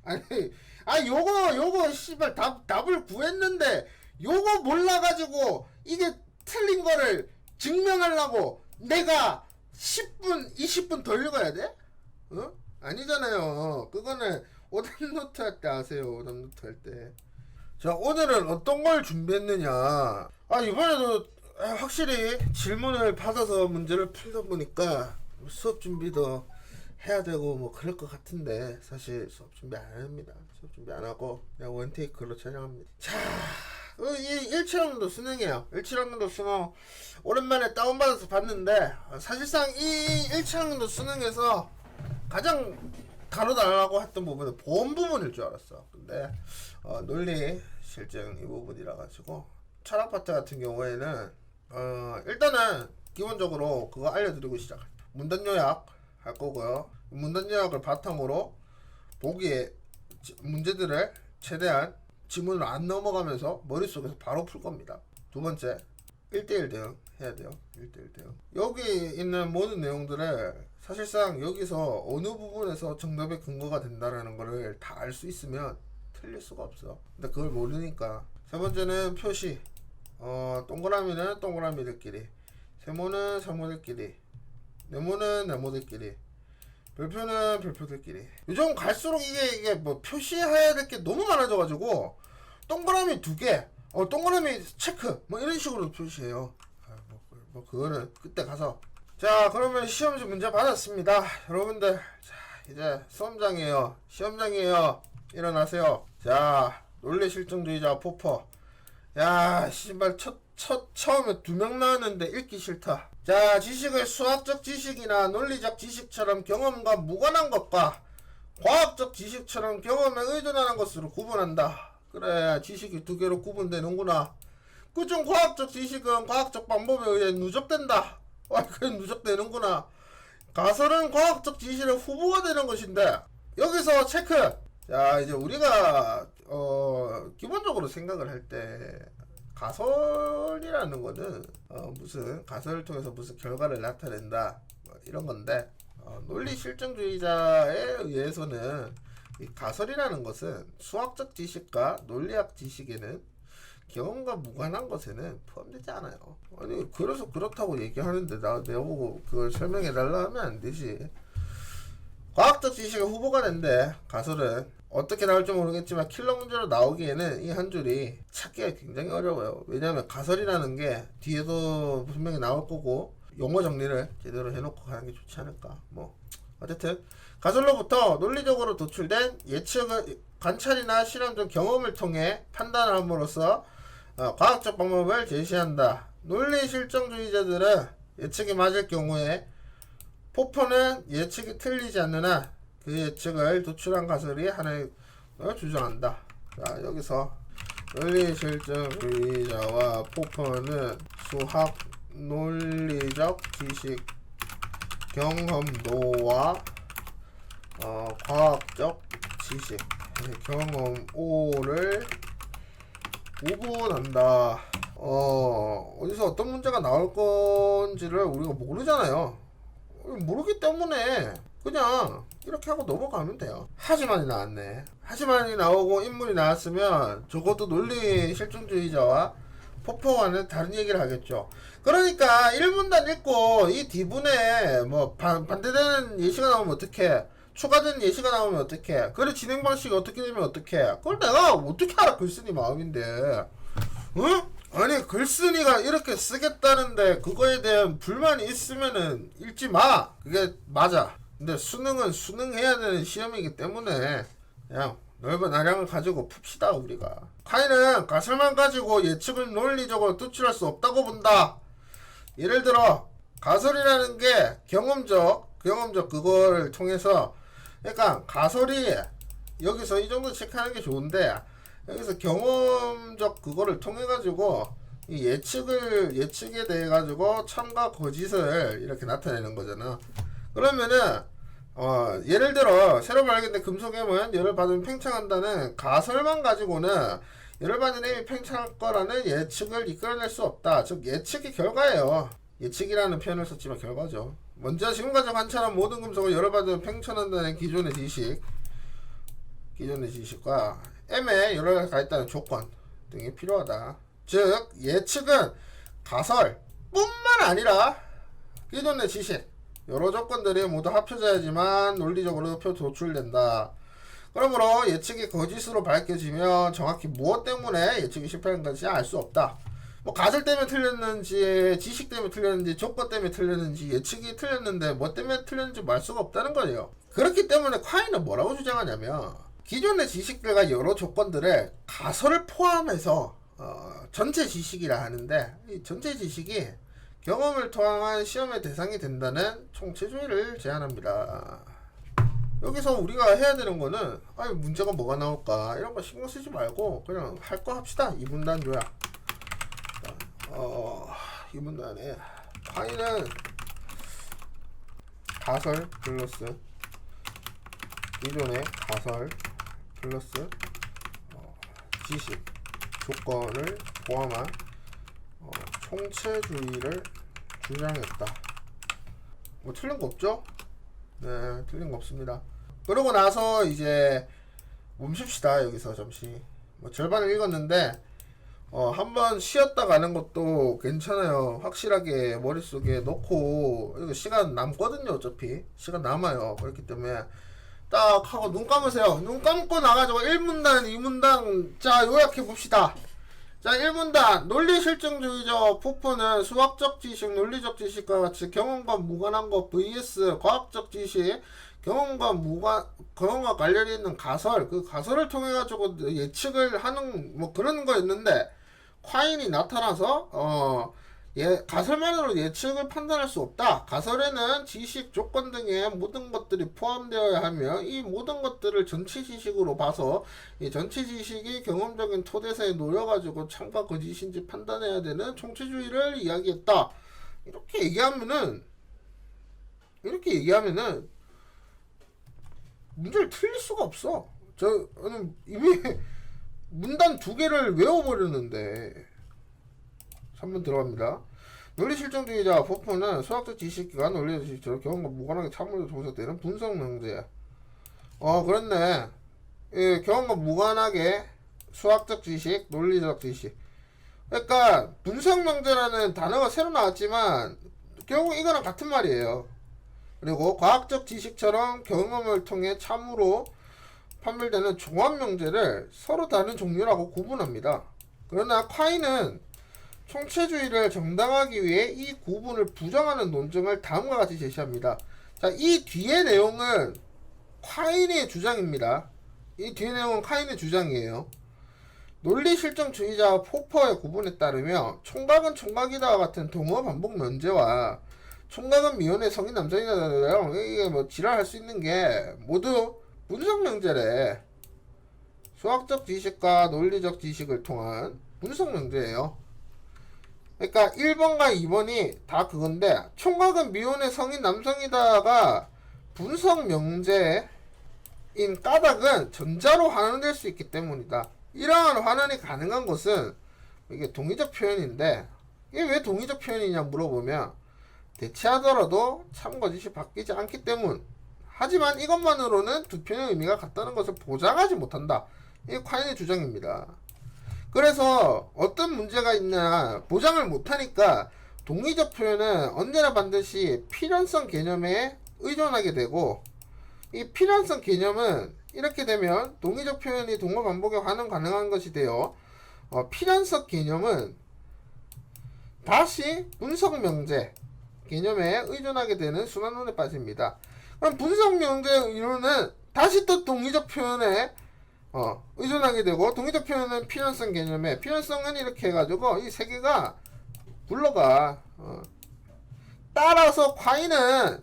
아니, 요거 씨발 답을 구했는데 요거 몰라가지고 이게 틀린 거를 증명하려고 내가 10분 20분 더 읽어야 돼? 어? 아니잖아요. 그거는 오답노트 할 때 아세요. 오답노트 할 때. 자, 오늘은 어떤 걸 준비했느냐. 이번에도 확실히 질문을 받아서 문제를 풀다 보니까 수업 준비도 해야 되고 뭐 그럴 것 같은데 사실 수업 준비 안 합니다. 수업 준비 안 하고 그냥 원테이크로 촬영합니다. 자, 이 1차원도 수능이에요. 1차원도 수능 오랜만에 다운받아서 봤는데 사실상 이 1차원도 수능에서 가장 다뤄달라고 했던 부분은 보험 부분일 줄 알았어. 근데 논리 실증 이 부분이라 가지고 철학 파트 같은 경우에는 일단은 기본적으로 그거 알려드리고 시작할게요. 문단 요약 할 거고요. 문단 요약을 바탕으로 보기에 문제들을 최대한 지문을 안 넘어가면서 머릿속에서 바로 풀 겁니다. 두 번째, 1대1 대응 해야 돼요. 1대1 대응. 여기 있는 모든 내용들을 사실상 여기서 어느 부분에서 정답의 근거가 된다라는 거를 다 알 수 있으면 틀릴 수가 없어. 근데 그걸 모르니까. 세 번째는 표시. 동그라미는 동그라미들끼리, 세모는 세모들끼리, 네모는 네모들끼리, 별표는 별표들끼리. 요즘 갈수록 이게 뭐 표시해야 될 게 너무 많아져가지고 동그라미 2개, 동그라미 체크 뭐 이런 식으로 표시해요. 뭐 그거는 그때 가서. 자, 그러면 시험지 문제 받았습니다. 여러분들, 자, 이제 시험장이에요. 시험장이에요. 일어나세요. 자, 논리실증주의자 포퍼. 야, 씨발 처음에 2명 나왔는데 읽기 싫다. 자, 지식을 수학적 지식이나 논리적 지식처럼 경험과 무관한 것과 과학적 지식처럼 경험에 의존하는 것으로 구분한다. 그래, 지식이 2개로 구분되는구나. 그중 과학적 지식은 과학적 방법에 의해 누적된다. 그래, 누적되는구나. 가설은 과학적 지식의 후보가 되는 것인데, 여기서 체크! 자, 이제 우리가 기본적으로 생각을 할 때 가설이라는 거는 무슨 가설을 통해서 무슨 결과를 나타낸다 뭐 이런 건데, 논리 실증주의자에 의해서는 이 가설이라는 것은 수학적 지식과 논리학 지식에는 경험과 무관한 것에는 포함되지 않아요. 아니, 그래서 그렇다고 얘기하는데 내보고 그걸 설명해 달라 하면 안 되지. 과학적 지식의 후보가 된대. 가설은 어떻게 나올지 모르겠지만 킬러 문제로 나오기에는 이 한 줄이 찾기가 굉장히 어려워요. 왜냐하면 가설이라는 게 뒤에도 분명히 나올 거고 용어 정리를 제대로 해놓고 가는 게 좋지 않을까. 뭐 어쨌든 가설로부터 논리적으로 도출된 예측을 관찰이나 실험 등 경험을 통해 판단을 함으로써 과학적 방법을 제시한다. 논리 실증주의자들은 예측이 맞을 경우에 포퍼는 예측이 틀리지 않는 한 그 예측을 도출한 가설이 하나를 주장한다. 자, 여기서 논리 실증주의자와 포퍼는 수학 논리적 지식 경험도와 과학적 지식 경험 O를 구분한다. 어디서 어떤 문제가 나올 건지를 우리가 모르잖아요. 모르기 때문에 그냥 이렇게 하고 넘어가면 돼요. 하지만이 나왔네. 하지만이 나오고 인물이 나왔으면 적어도 논리 실증주의자와 포퍼와는 다른 얘기를 하겠죠. 그러니까 1문단 읽고 이 D분에 뭐 반대되는 예시가 나오면 어떡해, 추가된 예시가 나오면 어떡해, 그래 진행 방식이 어떻게 되면 어떡해. 그걸 내가 어떻게 알아. 글쓴이 마음인데. 응? 아니, 글쓴이가 이렇게 쓰겠다는데 그거에 대한 불만이 있으면은 읽지 마. 그게 맞아. 근데 수능은 수능해야 되는 시험이기 때문에 그냥 넓은 아량을 가지고 풉시다. 우리가 카이는 가설만 가지고 예측을 논리적으로 도출할 수 없다고 본다. 예를 들어 가설이라는 게 경험적 그거를 통해서, 그러니까 가설이 여기서 이 정도 체크하는 게 좋은데 여기서 경험적 그거를 통해 가지고 이 예측에 대해 가지고 참과 거짓을 이렇게 나타내는 거잖아. 그러면은 예를 들어 새로 발견된 금속엠은 열을 받으면 팽창한다는 가설만 가지고는 열을 받은 엠이 팽창할 거라는 예측을 이끌어낼 수 없다. 즉 예측이 결과예요. 예측이라는 표현을 썼지만 결과죠. 먼저 지금까지 관찰한 모든 금속을 열을 받으면 팽창한다는 기존의 지식, 기존의 지식과 M에 여러 가지 가있다는 조건 등이 필요하다. 즉 예측은 가설 뿐만 아니라 기존의 지식 여러 조건들이 모두 합쳐져야지만 논리적으로 도출된다. 그러므로 예측이 거짓으로 밝혀지면 정확히 무엇 때문에 예측이 실패한 건지 알 수 없다. 뭐 가설 때문에 틀렸는지 지식 때문에 틀렸는지 조건 때문에 틀렸는지 예측이 틀렸는데 뭐 때문에 틀렸는지 알 수가 없다는 거예요. 그렇기 때문에 콰이는 뭐라고 주장하냐면 기존의 지식들과 여러 조건들을 가설을 포함해서 전체 지식이라 하는데 이 전체 지식이 경험을 통한 시험의 대상이 된다는 총체주의를 제안합니다. 여기서 우리가 해야 되는 거는 아니 문제가 뭐가 나올까 이런 거 신경 쓰지 말고 그냥 할 거 합시다. 2분단 요약. 2분단에 콰이는 가설 플러스 기존의 가설 플러스 지식 조건을 포함한 총체주의를 주장했다. 뭐 틀린 거 없죠? 네, 틀린 거 없습니다. 그러고 나서 이제 멈춥시다. 여기서 잠시 뭐 절반을 읽었는데 한번 쉬었다 가는 것도 괜찮아요. 확실하게 머릿속에 넣고 이거 시간 남거든요. 어차피 시간 남아요. 그렇기 때문에 딱 하고 눈 감으세요. 눈 감고 나가지고 1문단 2문단 자 요약해 봅시다. 자 1문단 논리실증주의적 폭포는 수학적 지식 논리적 지식과 같이 경험과 무관한 것 vs 과학적 지식 경험과 관련이 있는 가설 그 가설을 통해 가지고 예측을 하는 뭐 그런 거였는데 콰인이 나타나서 가설만으로 예측을 판단할 수 없다. 가설에는 지식, 조건 등의 모든 것들이 포함되어야 하며 이 모든 것들을 전체 지식으로 봐서 이 전체 지식이 경험적인 토대사에 놓여가지고 참과 거짓인지 판단해야 되는 총체주의를 이야기했다. 이렇게 얘기하면은 문제를 틀릴 수가 없어. 저는 이미 문단 2개를 외워버렸는데 3번 들어갑니다. 논리실증주의자 포포는 수학적 지식과 논리적 지식처럼 경험과 무관하게 참으로 조사되는 분석명제. 그렇네. 예, 경험과 무관하게 수학적 지식, 논리적 지식. 그러니까 분석명제라는 단어가 새로 나왔지만 결국 이거랑 같은 말이에요. 그리고 과학적 지식처럼 경험을 통해 참으로 판별되는 종합명제를 서로 다른 종류라고 구분합니다. 그러나 콰이는 총체주의를 정당하기 위해 이 구분을 부정하는 논증을 다음과 같이 제시합니다. 자, 이 뒤의 내용은 콰인의 주장입니다. 이 뒤의 내용은 콰인의 주장이에요. 논리실증주의자와 포퍼의 구분에 따르면 총각은 총각이다와 같은 동어 반복 면제와 총각은 미혼의 성인 남성이다 이게 뭐 지랄할 수 있는 게 모두 분석명제래. 수학적 지식과 논리적 지식을 통한 분석명제예요. 그러니까 1번과 2번이 다 그건데 총각은 미혼의 성인 남성이다가 분석명제인 까닭은 전자로 환원될 수 있기 때문이다. 이러한 환원이 가능한 것은 이게 동의적 표현인데 이게 왜 동의적 표현이냐 물어보면 대체하더라도 참거짓이 바뀌지 않기 때문. 하지만 이것만으로는 두 편의 의미가 같다는 것을 보장하지 못한다. 이게 콰인의 주장입니다. 그래서 어떤 문제가 있냐 보장을 못하니까 동의적 표현은 언제나 반드시 필연성 개념에 의존하게 되고 이 필연성 개념은 이렇게 되면 동의적 표현이 동어 반복에 환원 가능한 것이 되어 필연성 개념은 다시 분석명제 개념에 의존하게 되는 순환론에 빠집니다. 그럼 분석명제 이론은 다시 또 동의적 표현에 의존하게 되고 동의적 표현은 필연성 개념에 필연성은 이렇게 해가지고 이 세 개가 굴러가. 따라서 콰인은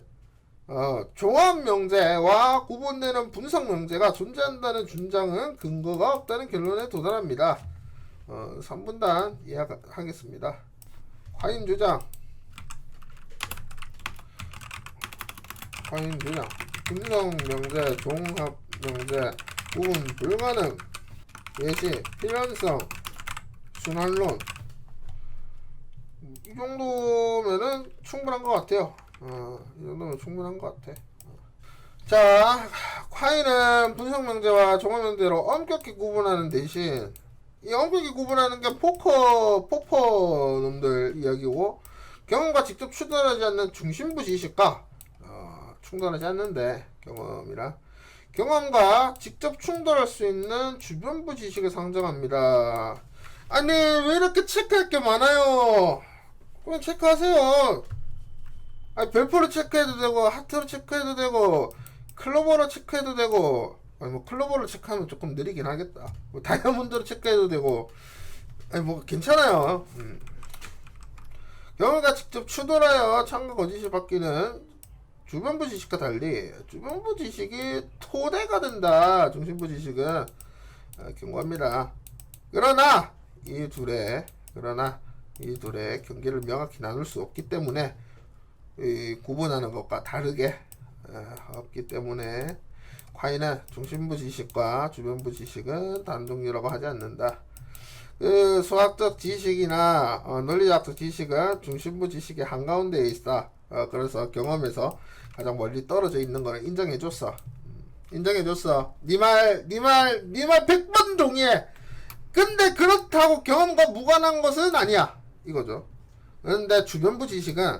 종합명제와 구분되는 분석명제가 존재한다는 주장은 근거가 없다는 결론에 도달합니다. 3분단 이해하겠습니다. 콰인 주장 분석명제, 종합명제, 구분 불가능, 예시, 필연성, 순환론. 이 정도면은 충분한 것 같아요. 이 정도면 충분한 것 같아. 자, 화이는 분석명제와 종합명제로 엄격히 구분하는 대신 이 엄격히 구분하는 게 포퍼 놈들 이야기고 경험과 직접 충돌하지 않는 중심부 지식과 충돌하지 않는데 경험과 직접 충돌할 수 있는 주변부 지식을 상정합니다. 아니 왜 이렇게 체크할 게 많아요? 그냥 체크하세요. 아니 별표로 체크해도 되고 하트로 체크해도 되고 클로버로 체크해도 되고 아니 뭐 클로버로 체크하면 조금 느리긴 하겠다. 뭐 다이아몬드로 체크해도 되고 아니 뭐 괜찮아요. 경험과 직접 충돌하여 참가 거짓이 바뀌는 주변부 지식과 달리 주변부 지식이 토대가 된다. 중심부 지식은 경고합니다. 그러나 이 둘의 경계를 명확히 나눌 수 없기 때문에 구분하는 것과 다르게 없기 때문에 과인은 중심부 지식과 주변부 지식은 단종류라고 하지 않는다. 그 수학적 지식이나 논리학적 지식은 중심부 지식의 한가운데에 있어. 그래서 경험에서 가장 멀리 떨어져 있는 거는 인정해줬어. 인정해줬어. 니 말 100번 동의해. 근데 그렇다고 경험과 무관한 것은 아니야. 이거죠. 그런데 주변부 지식은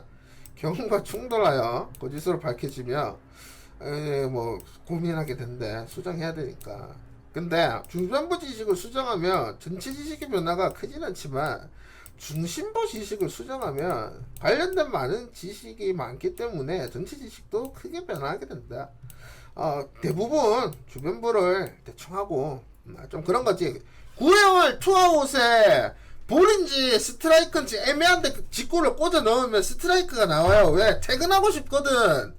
경험과 충돌하여 거짓으로 밝혀지며 뭐 고민하게 된대. 수정해야 되니까. 근데 주변부 지식을 수정하면 전체 지식의 변화가 크진 않지만 중심부 지식을 수정하면 관련된 많은 지식이 많기 때문에 전체 지식도 크게 변화하게 된다. 대부분 주변부를 대충 하고 좀 그런 거지. 구형을 투아웃에 볼인지 스트라이크인지 애매한데 그 직구를 꽂아 넣으면 스트라이크가 나와요. 왜? 퇴근하고 싶거든.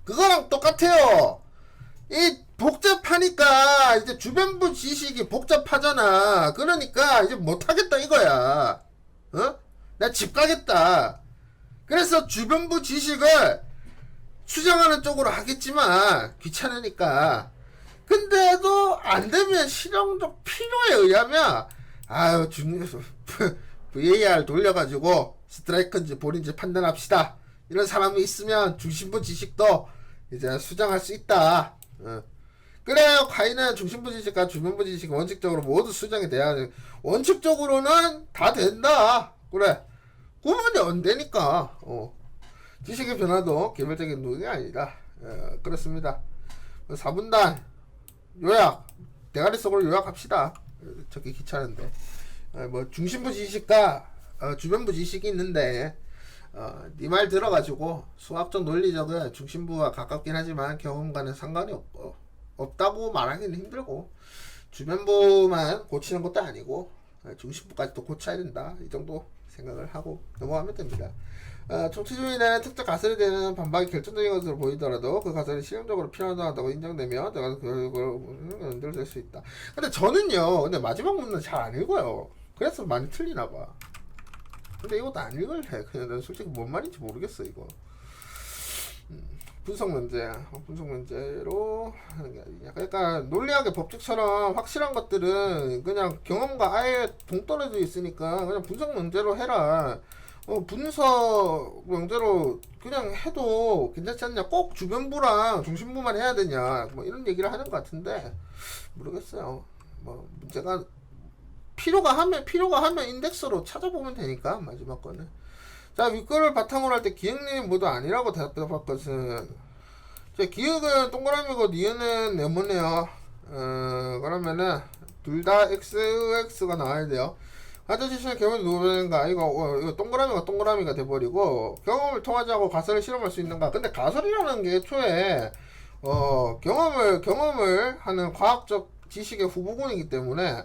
그거랑 똑같아요. 이 복잡하니까 이제 주변부 지식이 복잡하잖아. 그러니까 이제 못하겠다 이거야. 나 집 가겠다. 그래서 주변부 지식을 수정하는 쪽으로 하겠지만 귀찮으니까. 근데도 안 되면 실용적 필요에 의하면 VAR 돌려가지고 스트라이크인지 볼인지 판단합시다. 이런 사람이 있으면 중심부 지식도 이제 수정할 수 있다. 그래요. 과인은 중심부 지식과 주변부 지식 원칙적으로 모두 수정이 돼야 돼. 원칙적으로는 다 된다. 그래. 구분이 안 되니까. 지식의 변화도 개별적인 노력이 아니다. 그렇습니다. 4분단 요약. 대가리 속으로 요약합시다. 저기 귀찮은데. 뭐 중심부 지식과 주변부 지식이 있는데 네 말 들어가지고 수학적 논리적은 중심부와 가깝긴 하지만 경험과는 상관이 없다고 말하기는 힘들고 주변부만 고치는 것도 아니고 중심부까지 또 고쳐야 된다. 이 정도 생각을 하고 넘어가면 됩니다. 총체주의는 특정 가설에 대한 반박이 결정적인 것으로 보이더라도 그 가설이 실용적으로 필요하다고 인정되면 그걸 연결될 수 있다. 근데 저는요, 근데 마지막 문은 잘 안 읽어요. 그래서 많이 틀리나봐. 근데 이것도 안 읽을래. 그냥 난 솔직히 뭔 말인지 모르겠어 이거. 분석 문제로 하는 게 아니냐. 그러니까 논리학의 법칙처럼 확실한 것들은 그냥 경험과 아예 동떨어져 있으니까 그냥 분석 문제로 해라. 분석 문제로 그냥 해도 괜찮지 않냐. 꼭 주변부랑 중심부만 해야 되냐. 뭐 이런 얘기를 하는 것 같은데 모르겠어요. 뭐 문제가 필요가 하면 인덱스로 찾아보면 되니까 마지막 거는. 자, 윗글을 바탕으로 할 때 기억력이 모두 아니라고 대답할 것은 기억은 동그라미고 니은은 네모네요. 그러면은 둘 다 x가 나와야 돼요. 가짜 지식의 경험이 누구인가? 이거 동그라미가 돼버리고 경험을 통하지 않고 가설을 실험할 수 있는가? 근데 가설이라는 게 애초에 경험을 하는 과학적 지식의 후보군이기 때문에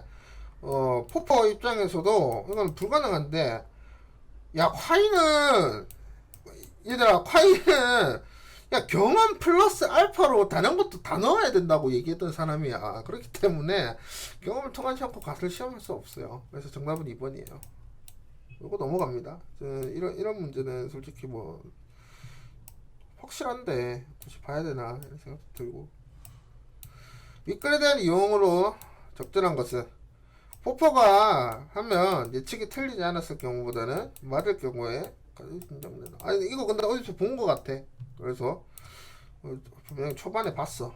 포퍼 입장에서도 이건 불가능한데, 야, 콰이는 야, 경험 플러스 알파로 다른 것도 다 넣어야 된다고 얘기했던 사람이야. 그렇기 때문에 경험을 통하지 않고 가설 시험할 수 없어요. 그래서 정답은 2번이에요. 이거 넘어갑니다. 이런 문제는 솔직히 뭐 확실한데 굳이 봐야 되나 이런 생각 들고. 윗글에 대한 이용으로 적절한 것은 포퍼가 하면 예측이 틀리지 않았을 경우보다는 맞을 경우에 인정된다. 아니 이거 근데 어디서 본 것 같아. 그래서 분명히 초반에 봤어.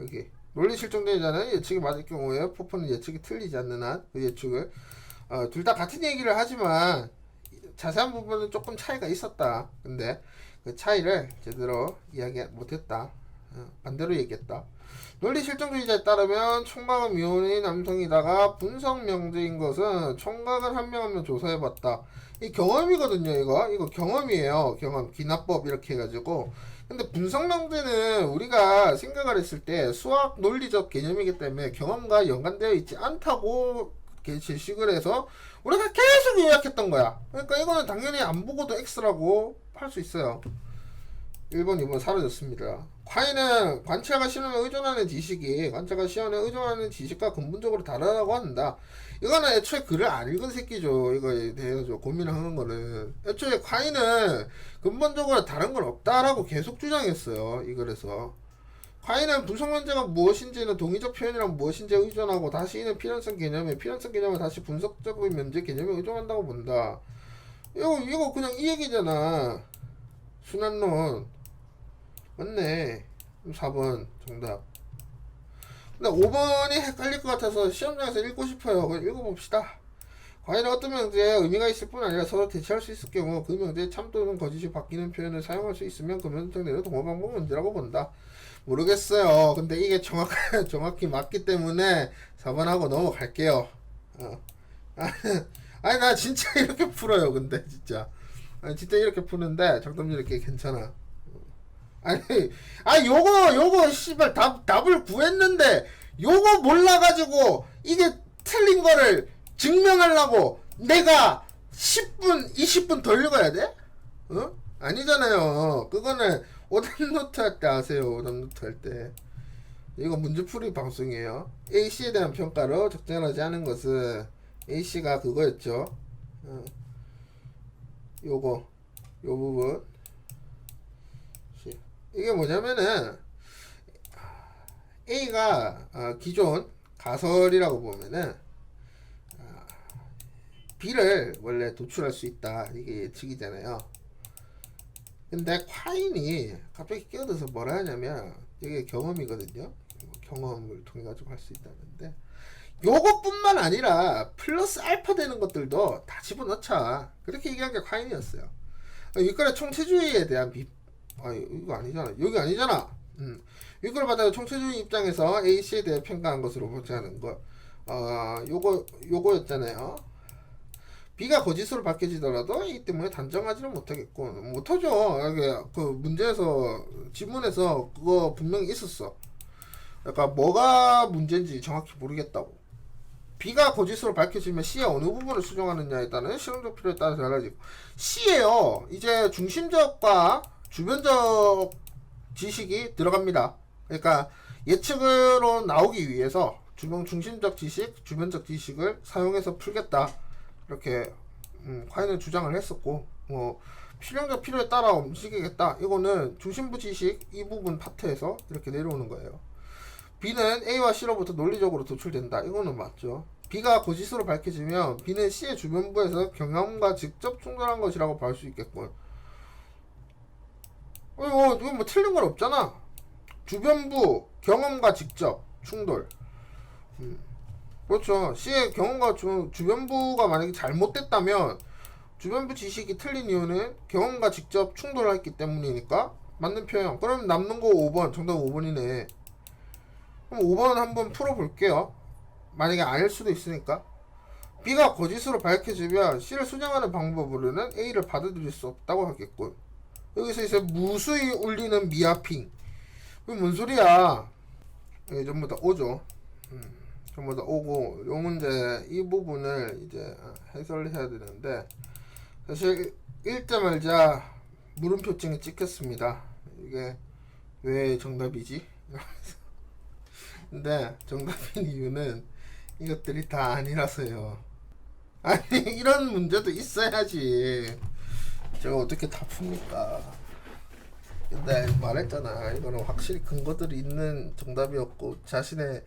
여기 논리 실종되잖아요. 예측이 맞을 경우에 포포는 예측이 틀리지 않는 한 그 예측을 둘 다 같은 얘기를 하지만 자세한 부분은 조금 차이가 있었다. 근데 그 차이를 제대로 이야기 못했다. 반대로 얘기했다. 논리 실종주의자에 따르면 총각은 미혼인 남성이다가 분석 명제인 것은 총각을 한 명 한 명 조사해봤다. 이 경험이거든요. 이거 경험이에요. 경험 기납법 이렇게 해가지고. 근데 분석 명제는 우리가 생각을 했을 때 수학 논리적 개념이기 때문에 경험과 연관되어 있지 않다고 이렇게 제식을 해서 우리가 계속 요약했던 거야. 그러니까 이거는 당연히 안 보고도 X라고 할 수 있어요. 1번, 2번 사라졌습니다. 과인은 관찰과 실험에 의존하는 지식이 관찰과 실험에 의존하는 지식과 근본적으로 다르다고 한다. 이거는 애초에 글을 안 읽은 새끼죠. 이거에 대해서 고민을 하는 거는. 애초에 과인은 근본적으로 다른 건 없다라고 계속 주장했어요. 이 글에서. 과인은 분석 문제가 무엇인지는 동의적 표현이란 무엇인지에 의존하고 다시 이는 필연성 개념을 다시 분석적인 면제 개념에 의존한다고 본다. 이거 그냥 이 얘기잖아. 순환론. 맞네. 4번 정답. 근데 5번이 헷갈릴 것 같아서 시험장에서 읽고 싶어요. 그럼 읽어봅시다. 과연 어떤 명제에 의미가 있을 뿐 아니라 서로 대체할 수 있을 경우 그 명제에 참 또는 거짓이 바뀌는 표현을 사용할 수 있으면 그 명적 내로 동호 방법 문제라고 본다. 모르겠어요. 근데 이게 정확히 맞기 때문에 4번하고 넘어갈게요. 아니 나 진짜 이렇게 풀어요. 근데 진짜 진짜 이렇게 푸는데 정답률 이렇게 괜찮아. 요거 씨발 답을 구했는데 요거 몰라가지고 이게 틀린 거를 증명하려고 내가 10분 20분 더 읽어야 돼? 아니잖아요. 그거는 오답노트 할 때 아세요. 오답노트 할 때. 이거 문제풀이 방송이에요. A씨에 대한 평가로 적절하지 않은 것은 A씨가 그거였죠. 요 부분. 이게 뭐냐면은 A가 기존 가설이라고 보면은 B를 원래 도출할 수 있다. 이게 예측이잖아요. 근데 과인이 갑자기 끼어들어서 뭐라 하냐면 이게 경험이거든요. 경험을 통해 가지고 할 수 있다는데 요것뿐만 아니라 플러스 알파 되는 것들도 다 집어넣자. 그렇게 얘기한 게 과인이었어요. 윗글의 총체주의에 대한 이거 아니잖아. 여기 아니잖아. 윗글을 받아 총체주의 입장에서 A씨에 대해 평가한 것으로 보자는 거. 요거였잖아요. B가 거짓으로 밝혀지더라도 이 때문에 단정하지는 못하겠고 못하죠. 그 문제에서 지문에서 그거 분명히 있었어. 그러니까 뭐가 문제인지 정확히 모르겠다고. B가 거짓으로 밝혀지면 C의 어느 부분을 수정하느냐에 따른 실험적 필요에 따라 달라지고 C에요. 이제 중심적과 주변적 지식이 들어갑니다. 그러니까 예측으로 나오기 위해서 중심적 지식, 주변적 지식을 사용해서 풀겠다. 이렇게 과인은 주장을 했었고 필요적 필요에 따라 움직이겠다. 이거는 중심부 지식 이 부분 파트에서 이렇게 내려오는 거예요. B는 A와 C로부터 논리적으로 도출된다. 이거는 맞죠. B가 거짓으로 밝혀지면 B는 C의 주변부에서 경험과 직접 충돌한 것이라고 볼 수 있겠군. 이거 뭐 틀린 건 없잖아. 주변부 경험과 직접 충돌. 그렇죠. C의 경험과 주변부가 만약에 잘못됐다면 주변부 지식이 틀린 이유는 경험과 직접 충돌했기 때문이니까 맞는 표현. 그럼 남는 거 5번. 정답 5번이네. 그럼 5번 한번 풀어볼게요. 만약에 아닐 수도 있으니까. B가 거짓으로 밝혀지면 C를 수정하는 방법으로는 A를 받아들일 수 없다고 하겠군. 여기서 이제 무수히 울리는 미아핑. 이게 뭔 소리야? 이게 전부 다 오죠. 전부 다 오고 요 문제 이 부분을 이제 해설을 해야 되는데 사실 읽자 말자 물음표증이 찍혔습니다. 이게 왜 정답이지? 근데 정답인 이유는 이것들이 다 아니라서요. 아니 이런 문제도 있어야지 제가 어떻게 다 풉니까? 근데 말했잖아. 이거는 확실히 근거들이 있는 정답이었고 자신의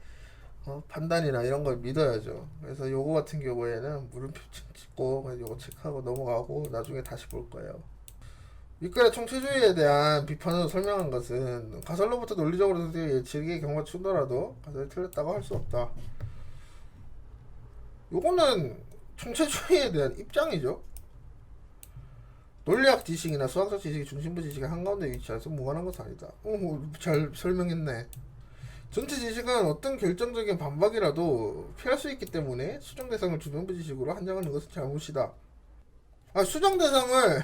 판단이나 이런 걸 믿어야죠. 그래서 요거 같은 경우에는 물음표 찍고 요거 체크하고 넘어가고 나중에 다시 볼 거예요. 윗글의 총체주의에 대한 비판으로 설명한 것은 가설로부터 논리적으로 예측의 경우가 추더라도 가설이 틀렸다고 할 수 없다. 요거는 총체주의에 대한 입장이죠. 논리학 지식이나 수학적 지식이 중심부 지식의 한가운데 위치해서 무관한 것은 아니다. 잘 설명했네. 전체 지식은 어떤 결정적인 반박이라도 피할 수 있기 때문에 수정 대상을 주변부 지식으로 한정하는 것은 잘못이다. 수정 대상을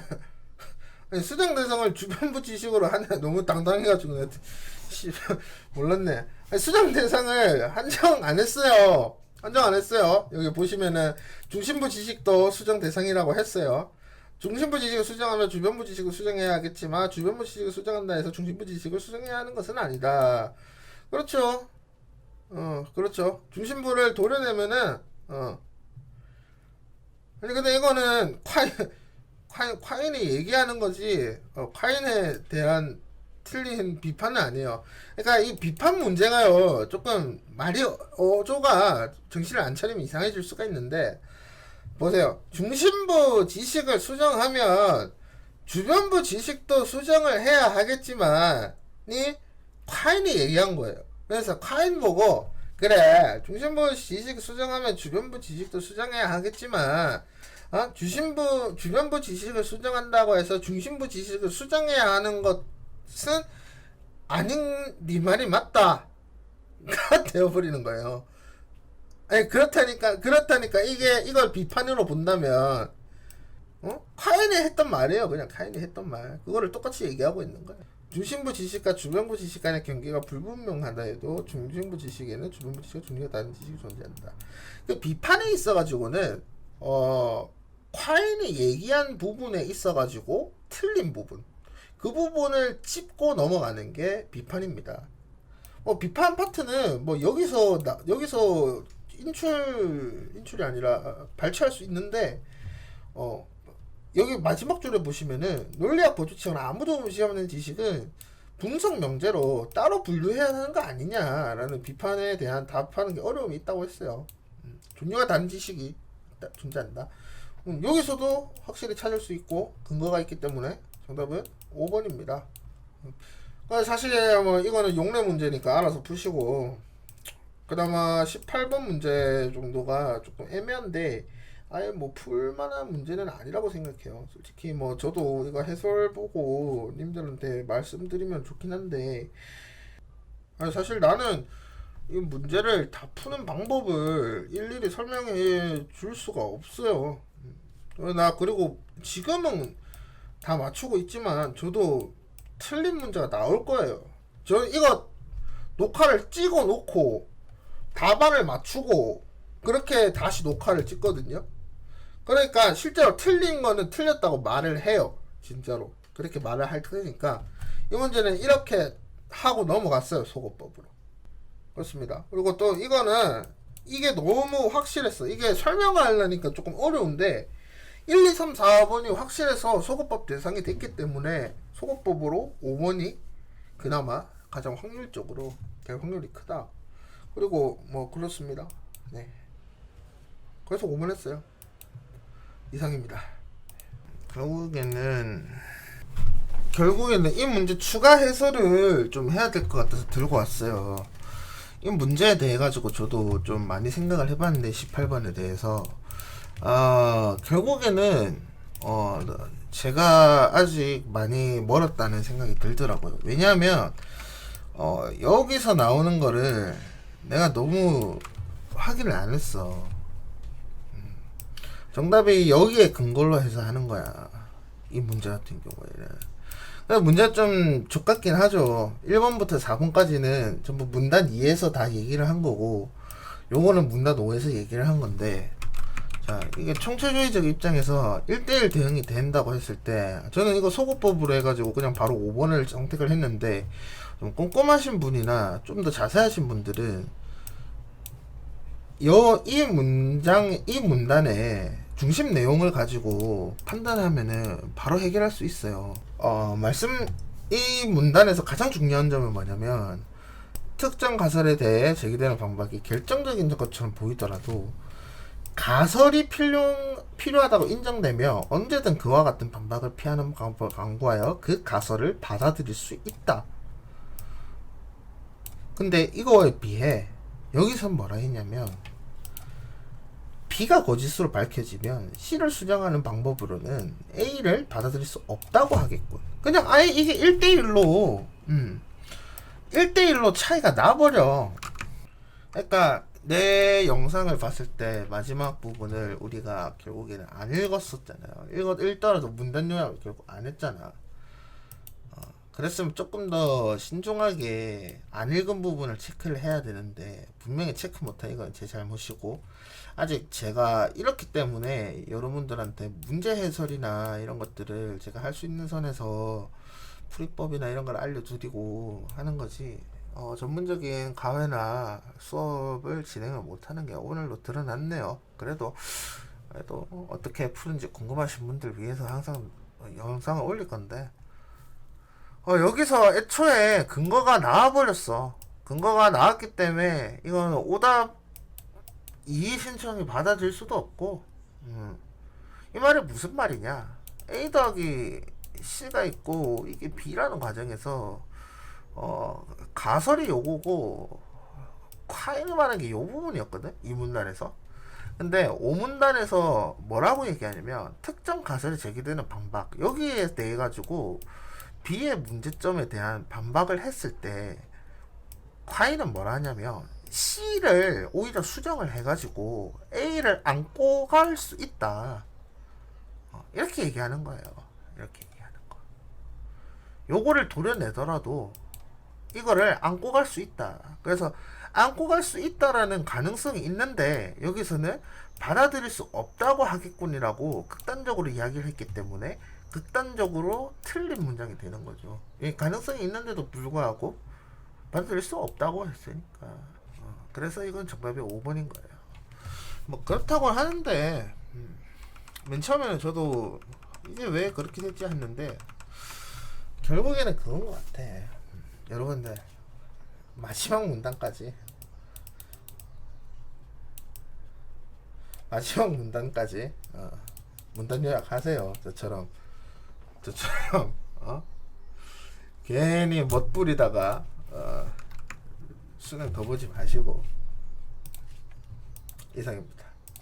수정 대상을 주변부 지식으로 하냐. 너무 당당해가지고 내가 몰랐네. 수정 대상을 한정 안 했어요. 한정 안 했어요. 여기 보시면은 중심부 지식도 수정 대상이라고 했어요. 중심부 지식을 수정하면 주변부 지식을 수정해야 하겠지만 주변부 지식을 수정한다 해서 중심부 지식을 수정해야 하는 것은 아니다. 그렇죠. 그렇죠. 중심부를 도려내면은 아니 근데 이거는 콰인이 얘기하는 거지 콰인에 대한 틀린 비판은 아니에요. 그러니까 이 비판 문제가요 조금 말이 어조가 정신을 안 차리면 이상해질 수가 있는데 보세요. 중심부 지식을 수정하면 주변부 지식도 수정을 해야 하겠지만 이 콰인이 얘기한 거예요. 그래서 콰인 보고 그래 중심부 지식 수정하면 주변부 지식도 수정해야 하겠지만 주변부 지식을 수정한다고 해서 중심부 지식을 수정해야 하는 것은 아닌 네 말이 맞다 가 되어버리는 거예요. 아니 그렇다니까 이걸 비판으로 본다면 콰인이 했던 말이에요. 그냥 콰인이 했던 말 그거를 똑같이 얘기하고 있는 거예요. 중심부 지식과 주변부 지식 간의 경계가 불분명하다 해도 중심부 지식에는 주변부 지식과 중리가 다른 지식이 존재한다. 그 비판에 있어가지고는 콰인이 얘기한 부분에 있어가지고 틀린 부분 그 부분을 짚고 넘어가는 게 비판입니다. 비판 파트는 뭐 여기서 인출이 아니라 발췌할 수 있는데 여기 마지막 줄에 보시면은 논리학 보조치거나 아무도 무시하는 지식은 분석 명제로 따로 분류해야 하는 거 아니냐라는 비판에 대한 답하는 게 어려움이 있다고 했어요. 종류가 다른 지식이 존재한다. 여기서도 확실히 찾을 수 있고 근거가 있기 때문에 정답은 5번입니다. 사실 뭐 이거는 용례 문제니까 알아서 푸시고 그나마 18번 문제 정도가 조금 애매한데 아예 뭐 풀만한 문제는 아니라고 생각해요. 솔직히 뭐 저도 이거 해설 보고 님들한테 말씀드리면 좋긴 한데 사실 나는 이 문제를 다 푸는 방법을 일일이 설명해 줄 수가 없어요. 그리고 지금은 다 맞추고 있지만 저도 틀린 문제가 나올 거예요. 저는 이거 녹화를 찍어 놓고 답안을 맞추고 그렇게 다시 녹화를 찍거든요. 그러니까 실제로 틀린 거는 틀렸다고 말을 해요. 진짜로 그렇게 말을 할 테니까 이 문제는 이렇게 하고 넘어갔어요. 소거법으로. 그렇습니다. 그리고 또 이거는 이게 너무 확실했어. 이게 설명을 하려니까 조금 어려운데 1, 2, 3, 4번이 확실해서 소거법 대상이 됐기 때문에 소거법으로 5번이 그나마 가장 확률적으로 될 확률이 크다. 그리고 뭐 그렇습니다. 네. 그래서 5번 했어요. 이상입니다. 결국에는 이 문제 추가 해설을 좀 해야 될 것 같아서 들고 왔어요. 이 문제에 대해 가지고 저도 좀 많이 생각을 해봤는데 18번에 대해서 결국에는 제가 아직 많이 멀었다는 생각이 들더라고요. 왜냐하면 여기서 나오는 거를 내가 너무 확인을 안 했어. 정답이 여기에 근거로 해서 하는 거야. 이 문제 같은 경우에는. 문제가 좀 족같긴 하죠. 1번부터 4번까지는 전부 문단 2에서 다 얘기를 한 거고, 요거는 문단 5에서 얘기를 한 건데, 자, 이게 총체주의적 입장에서 1대1 대응이 된다고 했을 때, 저는 이거 소거법으로 해가지고 그냥 바로 5번을 선택을 했는데, 좀 꼼꼼하신 분이나 좀 더 자세하신 분들은, 이 문단에 중심 내용을 가지고 판단하면은 바로 해결할 수 있어요. 이 문단에서 가장 중요한 점은 뭐냐면 특정 가설에 대해 제기되는 방법이 결정적인 것처럼 보이더라도 가설이 필요하다고 인정되며 언제든 그와 같은 반박을 피하는 방법을 강구하여 그 가설을 받아들일 수 있다. 근데 이거에 비해 여기선 뭐라 했냐면 B가 거짓으로 밝혀지면 C를 수정하는 방법으로는 A를 받아들일 수 없다고 하겠군. 그냥 아예 이게 1대1로 1대1로 차이가 나버려. 그러니까 내 영상을 봤을 때 마지막 부분을 우리가 결국에는 안 읽었었잖아요. 읽더라도 문단 요약을 결국 안 했잖아. 그랬으면 조금 더 신중하게 안 읽은 부분을 체크를 해야 되는데 분명히 체크 못한 이건 제 잘못이고, 아직 제가 이렇기 때문에 여러분들한테 문제 해설이나 이런 것들을 제가 할 수 있는 선에서 풀이법이나 이런 걸 알려드리고 하는 거지, 전문적인 강의나 수업을 진행을 못하는 게 오늘로 드러났네요. 그래도 어떻게 푸는지 궁금하신 분들 위해서 항상 영상을 올릴 건데, 여기서 애초에 근거가 나와버렸어. 근거가 나왔기 때문에 이건 오답 이의 신청이 받아들일 수도 없고, 이 말이 무슨 말이냐? A 더하기 C가 있고 이게 B라는 과정에서 가설이 요거고 콰이를 말한 게 요 부분이었거든, 이 문단에서. 근데 5문단에서 뭐라고 얘기하냐면 특정 가설이 제기되는 반박, 여기에 대해 가지고 B의 문제점에 대한 반박을 했을 때 콰이는 뭐라 하냐면 C를 오히려 수정을 해가지고 A를 안고 갈 수 있다, 이렇게 얘기하는 거예요. 이렇게 얘기하는 거. 요거를 도려내더라도 이거를 안고 갈 수 있다. 그래서 안고 갈 수 있다라는 가능성이 있는데 여기서는 받아들일 수 없다고 하겠군이라고 극단적으로 이야기를 했기 때문에 극단적으로 틀린 문장이 되는 거죠. 가능성이 있는데도 불구하고 받아들일 수 없다고 했으니까. 그래서 이건 정답이 5번인 거예요. 뭐 그렇다고 하는데 맨 처음에는 저도 이게 왜 그렇게 됐지 했는데 결국에는 그건 것 같아. 여러분들 마지막 문단까지 문단 요약하세요. 저처럼 괜히 멋부리다가 수능 더 보지 마시고. 이상입니다.